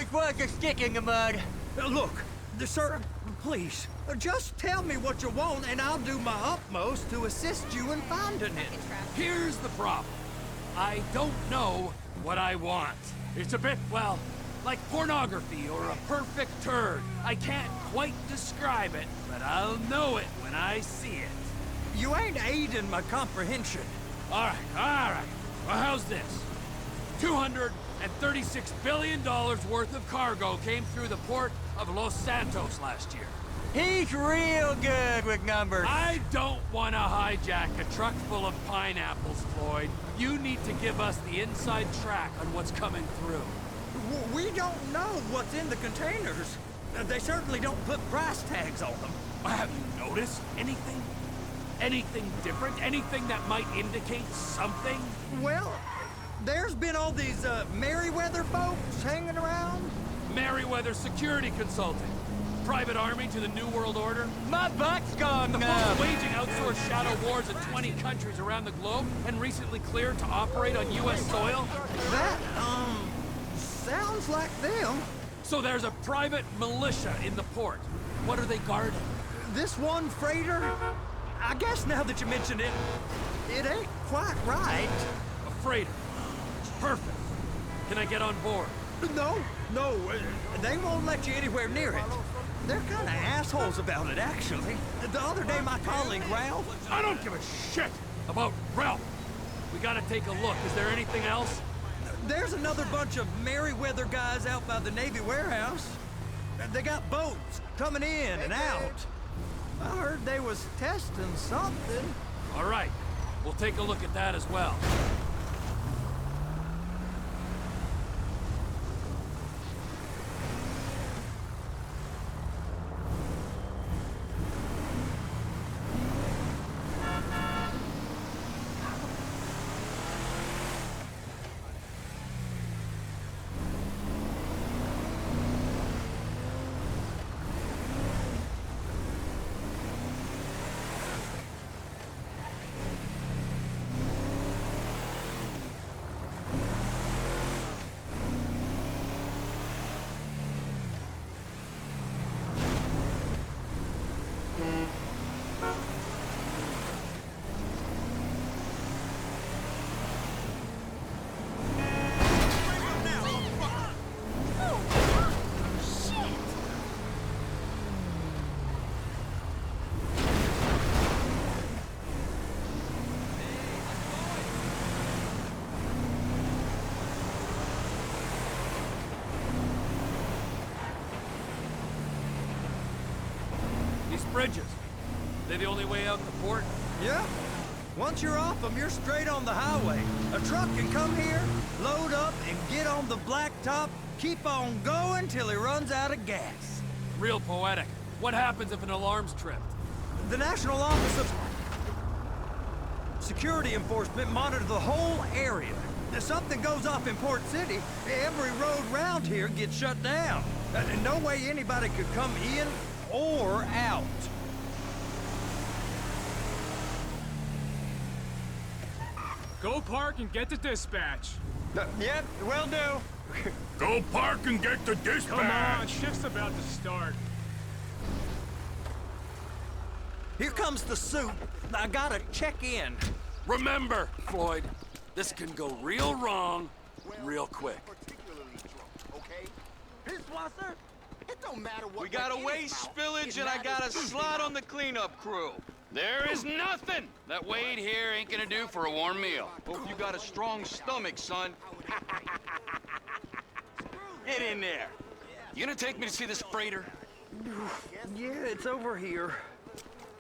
always was a stick in the mud. Look, sir, please, just tell me what you want and I'll do my utmost to assist you in finding it. Here's the problem. I don't know what I want. It's a bit, well, like pornography or a perfect turd. I can't quite describe it, but I'll know it when I see it. You ain't aiding my comprehension. All right. Well, how's this? $236 billion worth of cargo came through the port of Los Santos last year. He's real good with numbers. I don't want to hijack a truck full of pineapples, Floyd. You need to give us the inside track on what's coming through. We don't know what's in the containers. They certainly don't put price tags on them. Have you noticed anything? Anything different? Anything that might indicate something? Well, there's been all these Merryweather folks hanging around. Merryweather Security Consulting. Private army to the New World Order. My butt's gone The now. folks waging outsourced shadow wars in 20 countries around the globe and recently cleared to operate on U.S. soil. That, sounds like them. So there's a private militia in the port. What are they guarding? This one freighter, I guess now that you mention it, it ain't quite right. A freighter. Perfect. Can I get on board? No, they won't let you anywhere near it. They're kind of assholes about it, actually. The other day, my colleague, Ralph... I don't give a shit about Ralph. We gotta take a look. Is there anything else? There's another bunch of Merryweather guys out by the Navy warehouse. They got boats coming in and out. I heard they was testing something. All right. We'll take a look at that as well. Bridges. They the only way out the port? Yeah. Once you're off them, you're straight on the highway. A truck can come here, load up, and get on the blacktop, keep on going till he runs out of gas. Real poetic. What happens if an alarm's tripped? The National Office of Security Enforcement monitor the whole area. If something goes off in Port City, every road round here gets shut down. No way anybody could come in or out. Go park and get to dispatch. Yep, will do. Go park and get the dispatch! Come on, shift's about to start. Here comes the suit. I gotta check in. Remember, Floyd, this can go real wrong real quick. It don't matter what We got a waste spillage and I got a slot on the cleanup crew. There is nothing that Wade here ain't gonna do for a warm meal. Hope you got a strong stomach, son. Get in there. You gonna take me to see this freighter? Yeah, it's over here.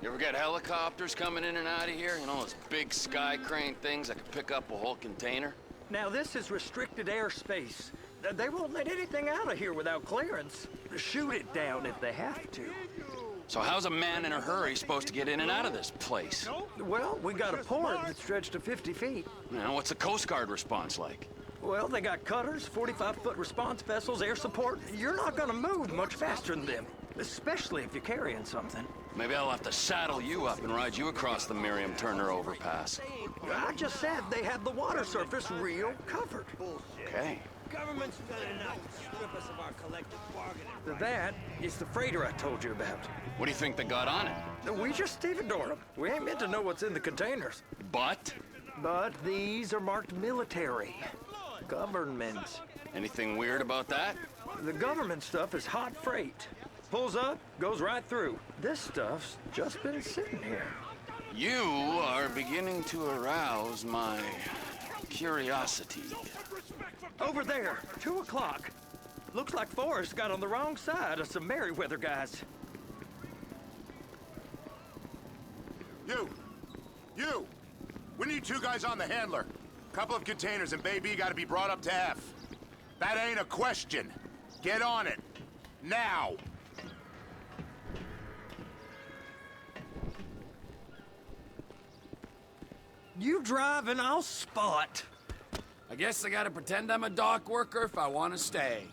You ever got helicopters coming in and out of here? You know, those big sky crane things that could pick up a whole container? Now, this is restricted airspace. They won't let anything out of here without clearance. Shoot it down if they have to. So how's a man in a hurry supposed to get in and out of this place? Well, we got a port that's stretched to 50 feet. You know, what's the Coast Guard response like? Well, they got cutters, 45-foot response vessels, air support. You're not gonna move much faster than them, especially if you're carrying something. Maybe I'll have to saddle you up and ride you across the Miriam Turner overpass. I just said they had the water surface real covered. Okay. Government's done enough to strip us of our collective bargaining. That is the freighter I told you about. What do you think they got on it? We just stevedored them. We ain't meant to know what's in the containers. But? But these are marked military. Government. Anything weird about that? The government stuff is hot freight. Pulls up, goes right through. This stuff's just been sitting here. You are beginning to arouse my curiosity. Over there, 2 o'clock. Looks like Forrest got on the wrong side of some Merryweather guys. You! We need 2 guys on the handler. Couple of containers and Baby gotta be brought up to F. That ain't a question. Get on it. Now! You drive and I'll spot. I guess I gotta pretend I'm a dock worker if I want to stay.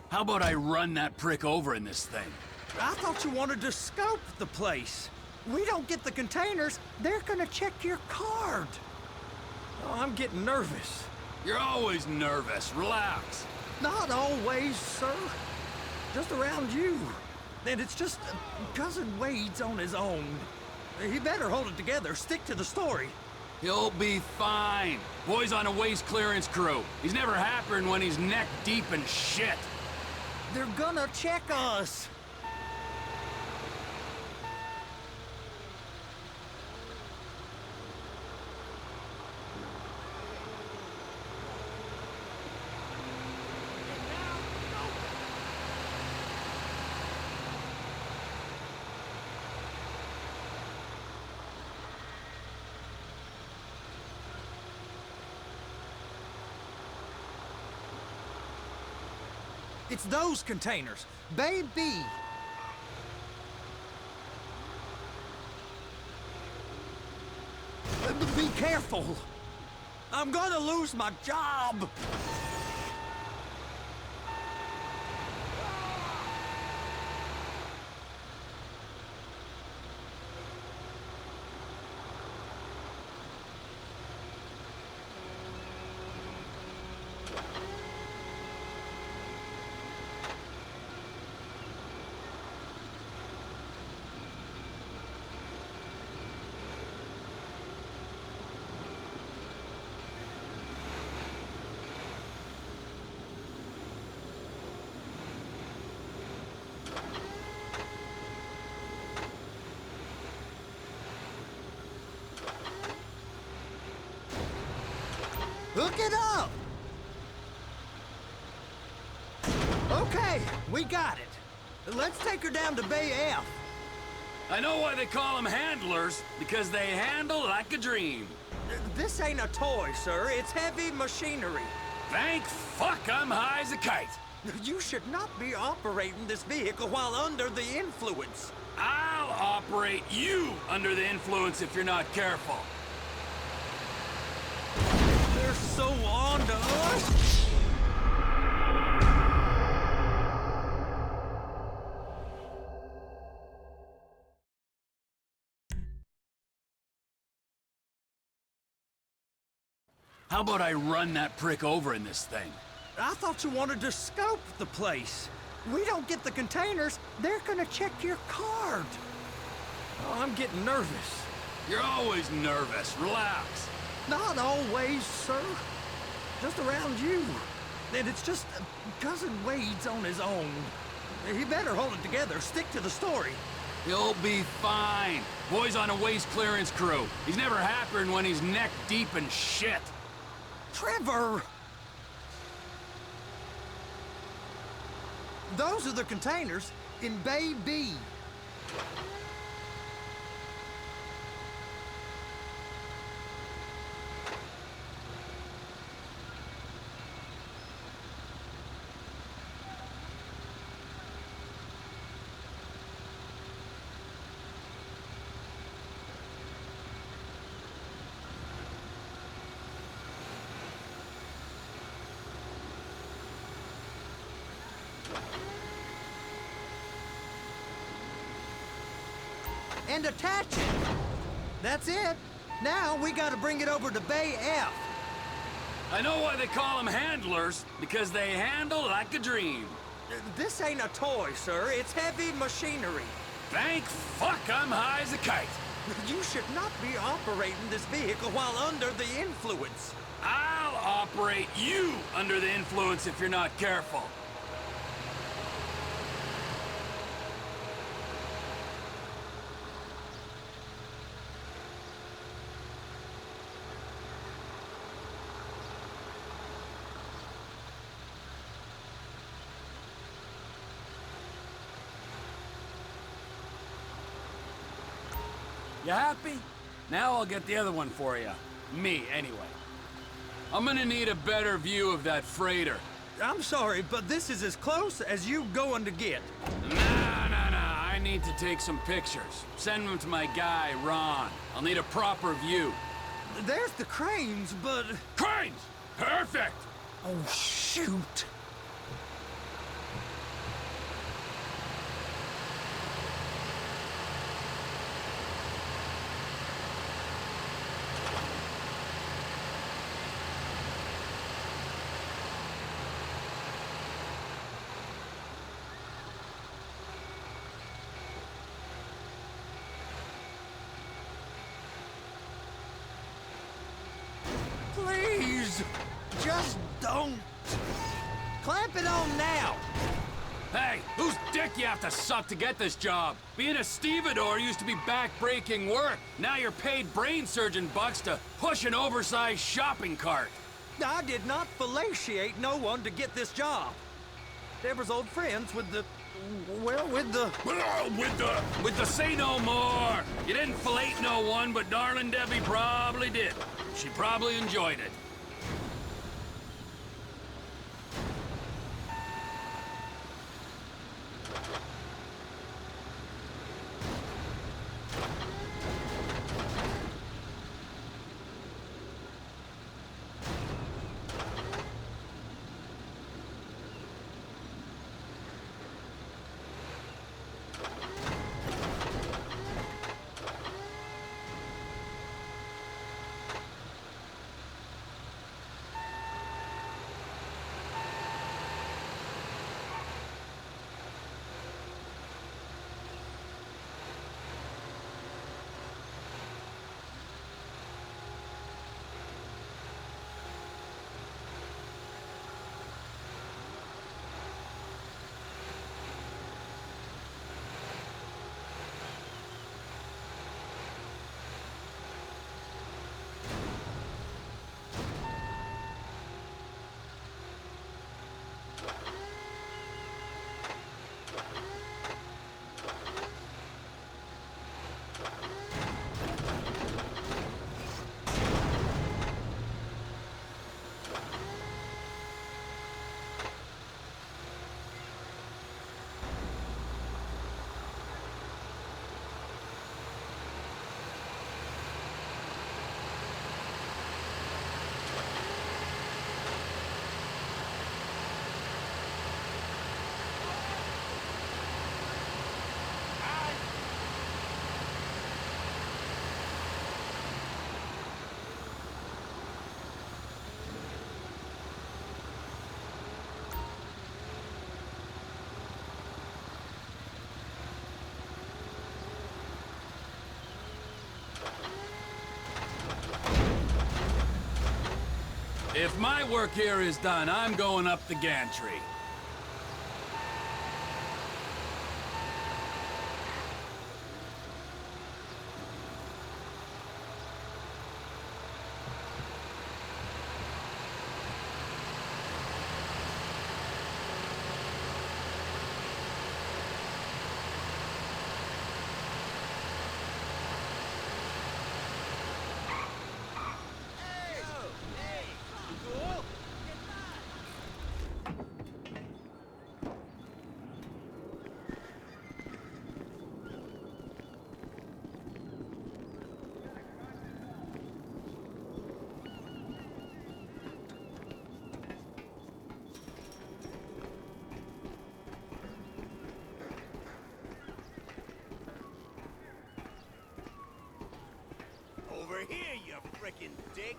How about I run that prick over in this thing? I thought you wanted to scope the place. We don't get the containers, they're gonna check your card. Oh, I'm getting nervous. You're always nervous. Relax. Not always, sir. Just around you. And it's just Cousin Wade's on his own. He better hold it together, stick to the story. He'll be fine. Boy's on a waste clearance crew. He's never happier when he's neck deep in shit. They're gonna check us. It's those containers, baby. Be careful. I'm gonna lose my job. Hook it up! Okay, we got it. Let's take her down to Bay F. I know why they call them handlers, because they handle like a dream. This ain't a toy, sir. It's heavy machinery. Thank fuck I'm high as a kite. You should not be operating this vehicle while under the influence. I'll operate you under the influence if you're not careful. They're so on to us. How about I run that prick over in this thing? I thought you wanted to scope the place. We don't get the containers, they're gonna check your card. Oh, I'm getting nervous. You're always nervous. Relax. Not always, sir. Just around you. And it's just Cousin Wade's on his own. He better hold it together, stick to the story. He'll be fine. Boy's on a waste clearance crew. He's never happier when he's neck deep in shit. Trevor! Those are the containers in Bay B. and attach it. That's it. Now we gotta bring it over to Bay F. I know why they call them handlers, because they handle like a dream. This ain't a toy, sir. It's heavy machinery. Thank fuck I'm high as a kite. You should not be operating this vehicle while under the influence. I'll operate you under the influence if you're not careful. You happy? Now I'll get the other one for you. Me, anyway. I'm gonna need a better view of that freighter. I'm sorry, but this is as close as you going to get. Nah. I need to take some pictures. Send them to my guy, Ron. I'll need a proper view. There's the cranes, but... Cranes! Perfect! Oh, shoot. Please, just don't. Clamp it on now. Hey, whose dick you have to suck to get this job? Being a stevedore used to be back-breaking work. Now you're paid brain surgeon bucks to push an oversized shopping cart. I did not fellatiate no one to get this job. Deborah's old friends with the... well, with the... With the say no more. You didn't fillet no one, but darling Debbie probably did. She probably enjoyed it. If my work here is done, I'm going up the gantry. dick.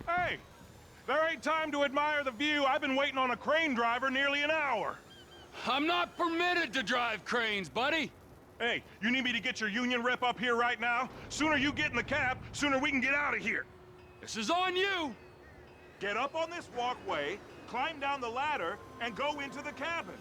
Hey! There ain't time to admire the view. I've been waiting on a crane driver nearly an hour. I'm not permitted to drive cranes, buddy. Hey, you need me to get your union rep up here right now? Sooner you get in the cab, sooner we can get out of here. This is on you. Get up on this walkway, climb down the ladder, and go into the cabin.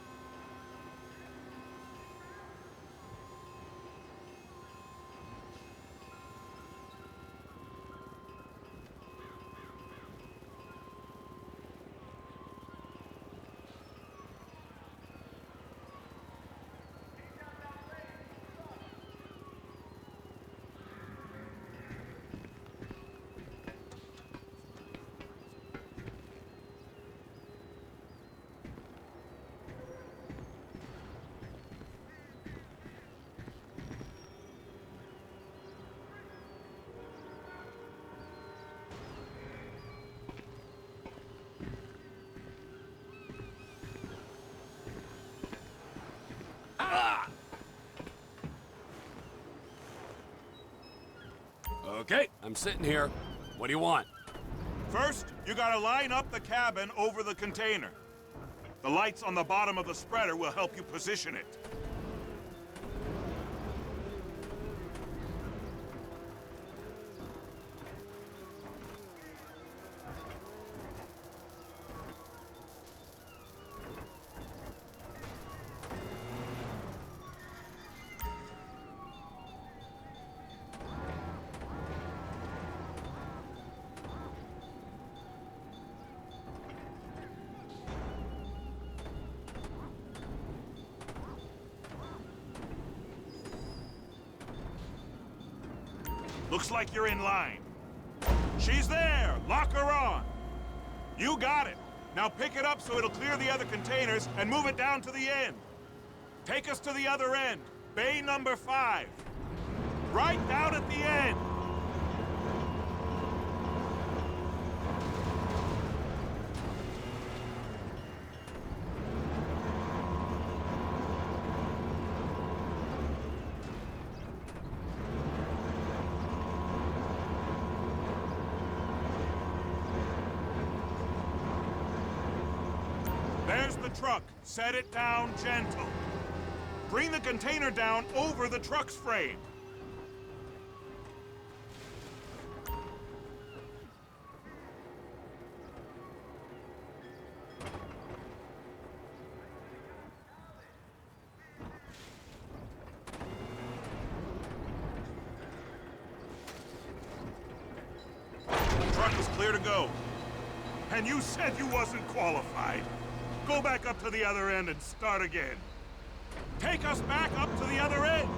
Okay, I'm sitting here. What do you want? First, you gotta line up the cabin over the container. The lights on the bottom of the spreader will help you position it. Looks like you're in line. She's there! Lock her on! You got it! Now pick it up so it'll clear the other containers and move it down to the end. Take us to the other end, bay number 5. Right down at the end! There's the truck. Set it down gentle. Bring the container down over the truck's frame. The truck is clear to go. And you said you wasn't qualified. Go back up to the other end and start again. Take us back up to the other end!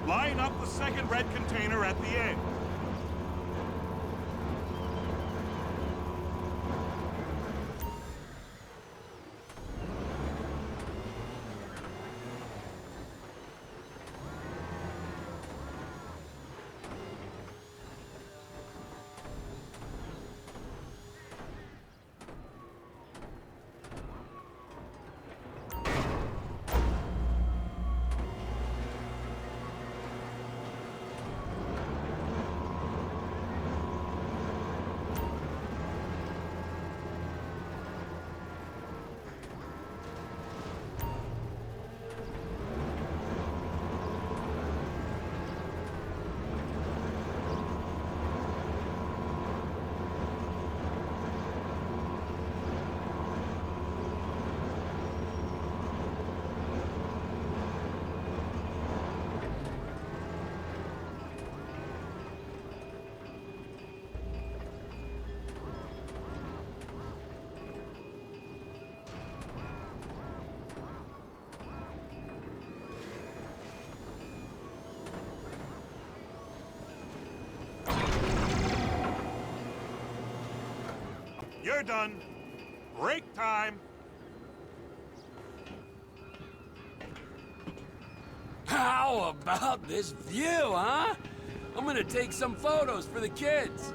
Line up the second red container at the end. You're done. Break time. How about this view, huh? I'm gonna take some photos for the kids.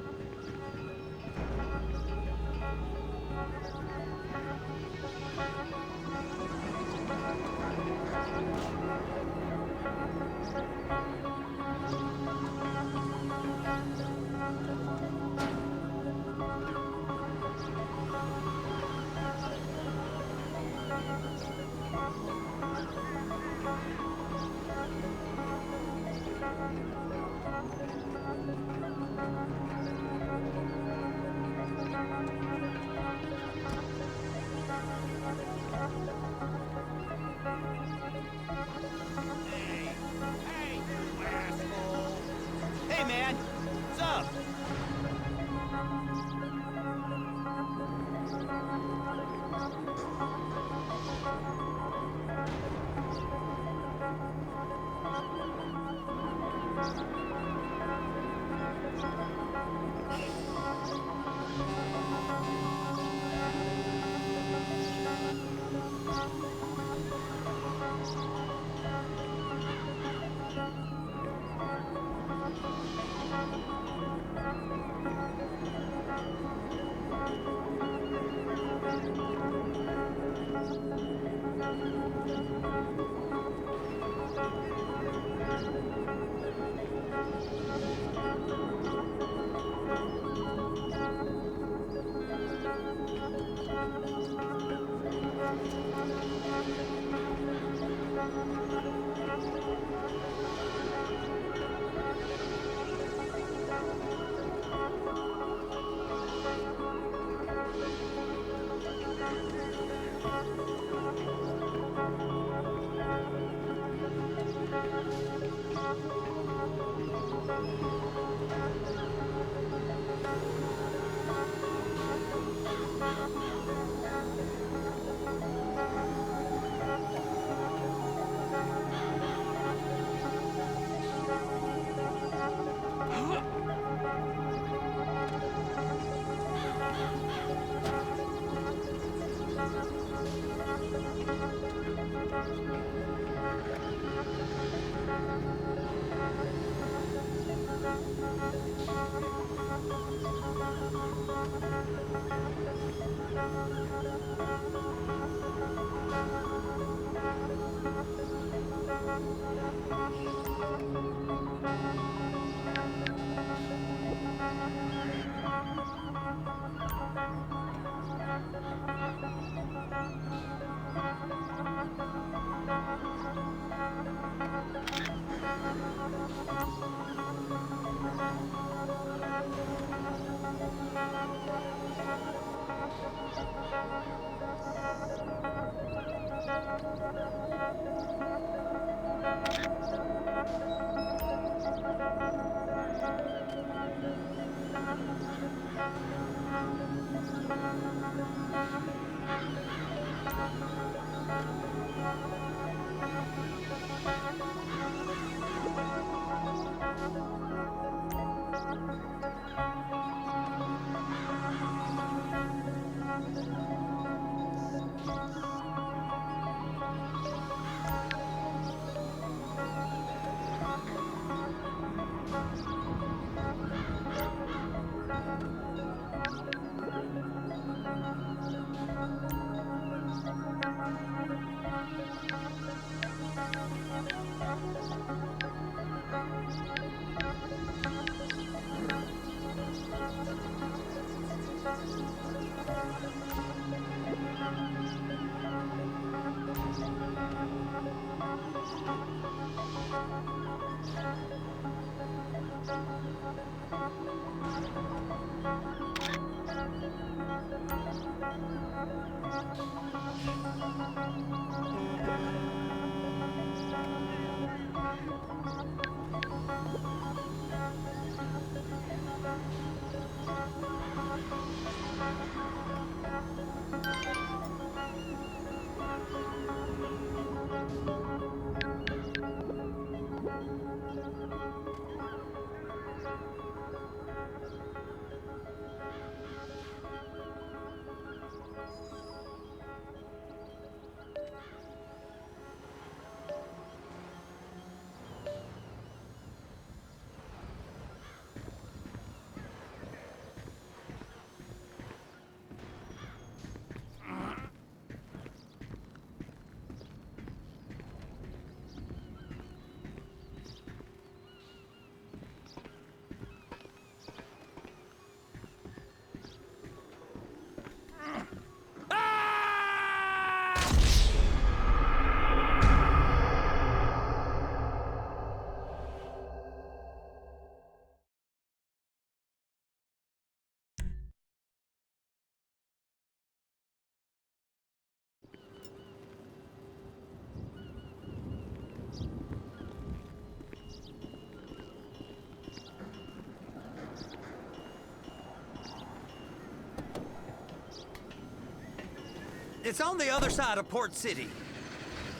It's on the other side of Port City.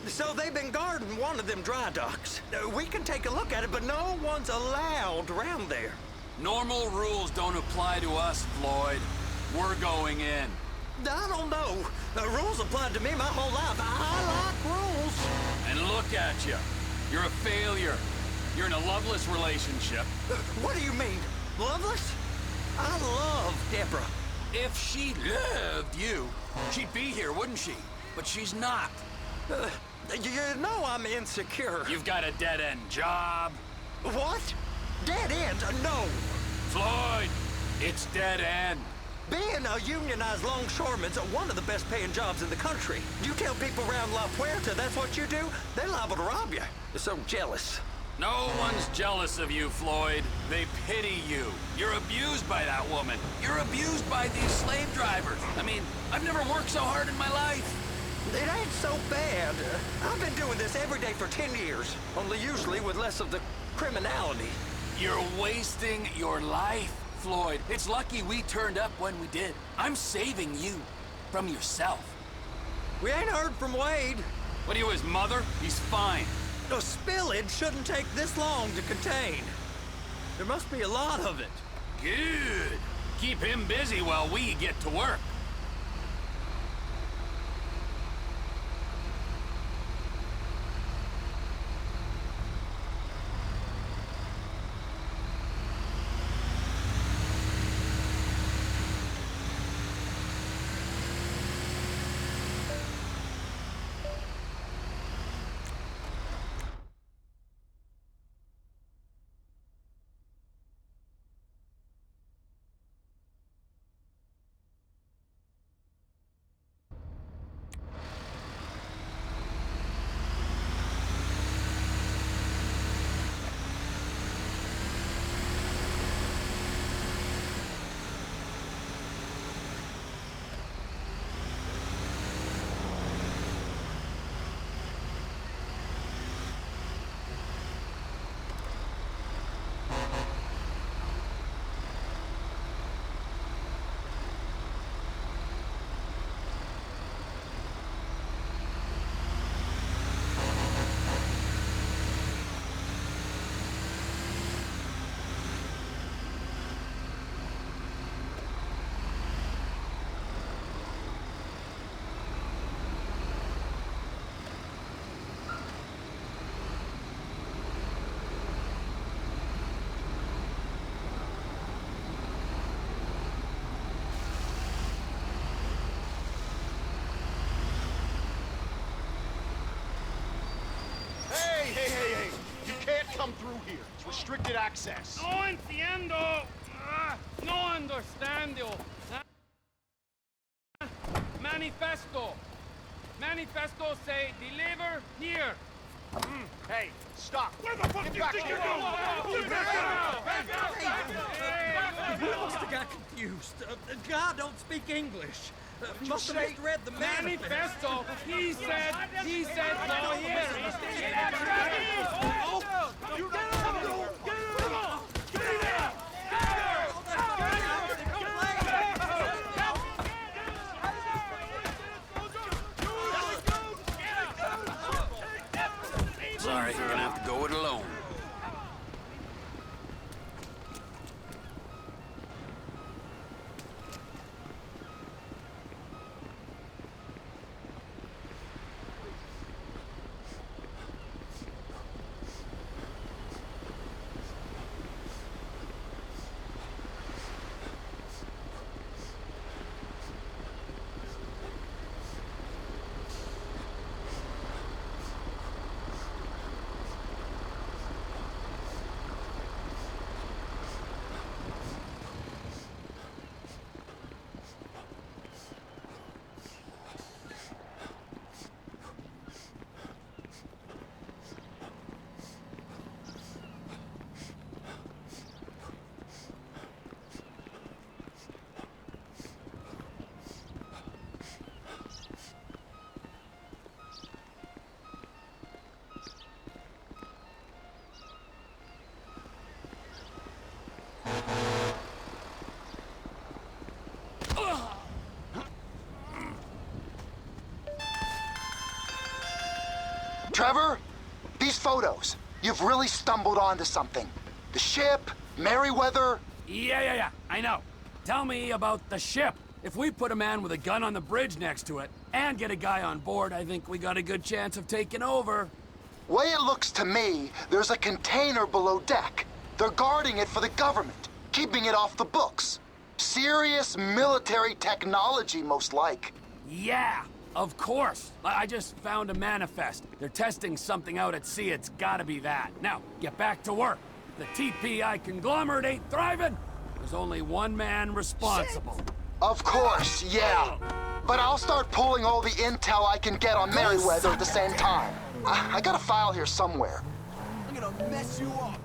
So they've been guarding one of them dry docks. We can take a look at it, but no one's allowed around there. Normal rules don't apply to us, Floyd. We're going in. I don't know. The rules applied to me my whole life. I like rules. And look at you. You're a failure. You're in a loveless relationship. What do you mean? Loveless? I love Deborah. If she loved you, she'd be here, wouldn't she? But she's not. You know I'm insecure. You've got a dead-end job. What? Dead end? No. Floyd, it's dead end. Being a unionized longshoreman's one of the best paying jobs in the country. You tell people around La Puerta that's what you do, they're liable to rob you. They're so jealous. No one's jealous of you, Floyd. They pity you. You're abused by that woman. You're abused by these slave drivers. I mean, I've never worked so hard in my life. It ain't so bad. I've been doing this every day for 10 years, only usually with less of the criminality. You're wasting your life, Floyd. It's lucky we turned up when we did. I'm saving you from yourself. We ain't heard from Wade. What are you, his mother? He's fine. A spillage shouldn't take this long to contain. There must be a lot of it. Good. Keep him busy while we get to work. Hey! You can't come through here. It's restricted access. No entiendo. No understando. Manifesto. Manifesto say deliver here. Hey, stop. Where the fuck Get do you back think here. you're going? Get back We must have got confused. God don't speak English. Must have say? misread the manifesto. Manifesto. He said no here. Sorry, you're gonna have to go it alone. Trevor, these photos, you've really stumbled onto something. The ship, Merryweather. Yeah, I know. Tell me about the ship. If we put a man with a gun on the bridge next to it and get a guy on board, I think we got a good chance of taking over. Way it looks to me, there's a container below deck. They're guarding it for the government, keeping it off the books. Serious military technology, most like. Yeah, of course. I just found a manifest. They're testing something out at sea. It's gotta be that. Now, get back to work. The TPI conglomerate ain't thriving. There's only one man responsible. Of course, yeah. But I'll start pulling all the intel I can get on Merryweather at the same time. I got a file here somewhere. I'm gonna mess you up.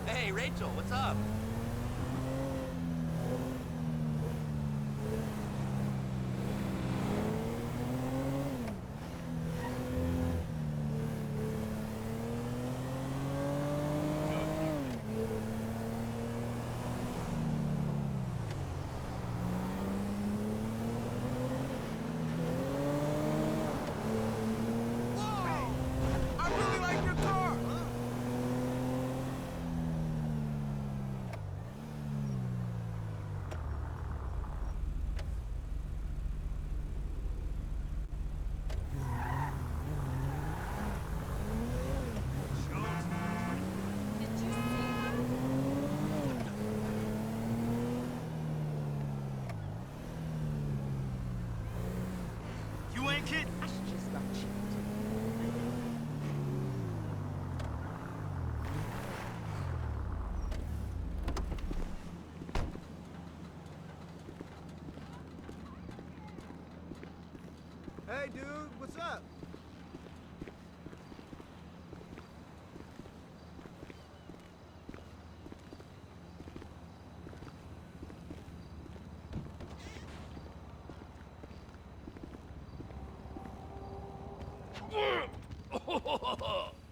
Hey, Rachel, what's up? You ain't kidding. Hey, dude, what's up?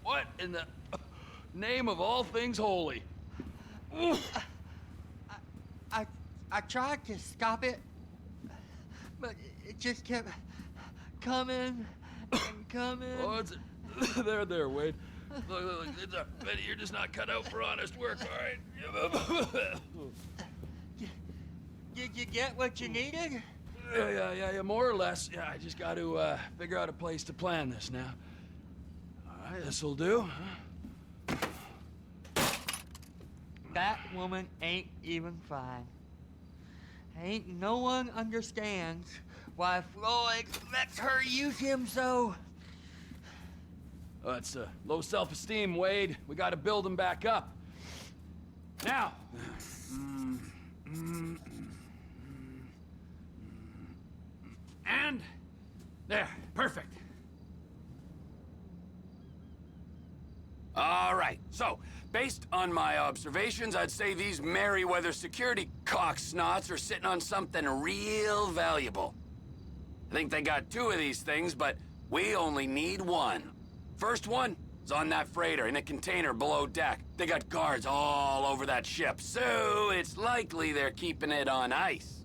What in the name of all things holy? I tried to stop it, but it just kept coming and coming. Oh, it's there, Wade. Look, Betty, you're just not cut out for honest work, all right? Did you get what you needed? Yeah, more or less. Yeah, I just got to figure out a place to plan this now. All right, this'll do. That woman ain't even fine. Ain't no one understands why Floyd lets her use him so. It's low self-esteem, Wade. We gotta build him back up. Now. And there, perfect. All right, so, based on my observations, I'd say these Merryweather security cocksnots are sitting on something real valuable. I think they got 2 of these things, but we only need 1. First one is on that freighter in a container below deck. They got guards all over that ship, so it's likely they're keeping it on ice.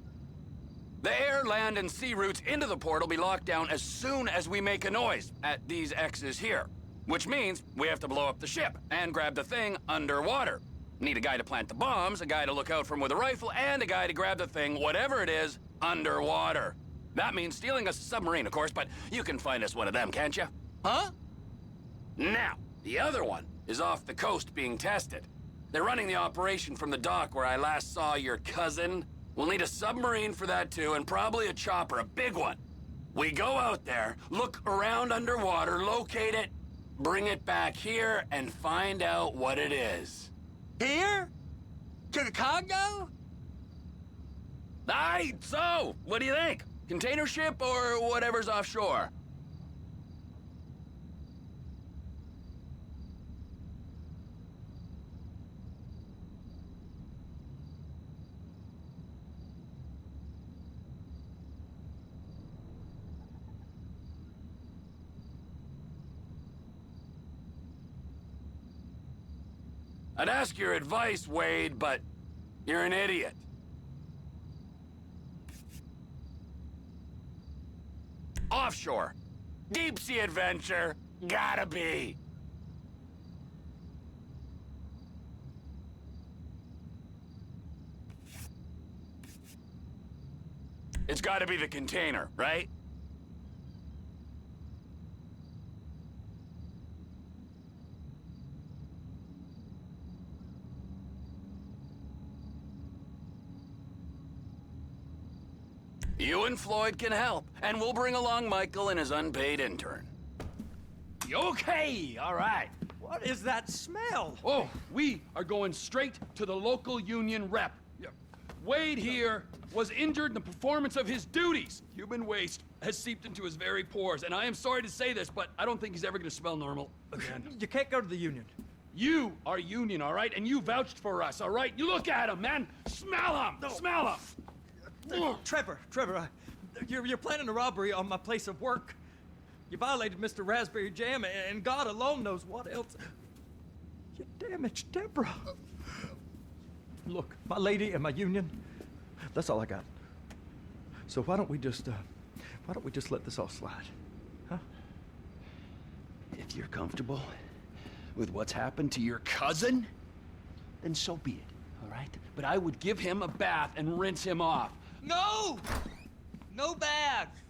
The air, land, and sea routes into the port will be locked down as soon as we make a noise at these X's here. Which means we have to blow up the ship and grab the thing underwater. Need a guy to plant the bombs, a guy to look out for him with a rifle, and a guy to grab the thing, whatever it is, underwater. That means stealing us a submarine, of course, but you can find us one of them, can't you? Huh? Now, the other one is off the coast being tested. They're running the operation from the dock where I last saw your cousin. We'll need a submarine for that too, and probably a chopper, a big one. We go out there, look around underwater, locate it, bring it back here, and find out what it is. Here? To the Congo? Aye, so, what do you think? Container ship or whatever's offshore? I'd ask your advice, Wade, but you're an idiot. Offshore. Deep sea adventure. Gotta be. It's gotta be the container, right? You and Floyd can help, and we'll bring along Michael and his unpaid intern. Okay, all right. What is that smell? Oh, we are going straight to the local union rep. Wade here was injured in the performance of his duties. Human waste has seeped into his very pores, and I am sorry to say this, but I don't think he's ever gonna smell normal again. You can't go to the union. You are union, all right? And you vouched for us, all right? You look at him, man. Smell him! No. Smell him! Trevor, you're planning a robbery on my place of work. You violated Mr. Raspberry Jam, and God alone knows what else. You damaged Deborah. Look, my lady and my union, that's all I got. So why don't we just let this all slide, huh? If you're comfortable with what's happened to your cousin, then so be it, all right? But I would give him a bath and rinse him off. No! No bath!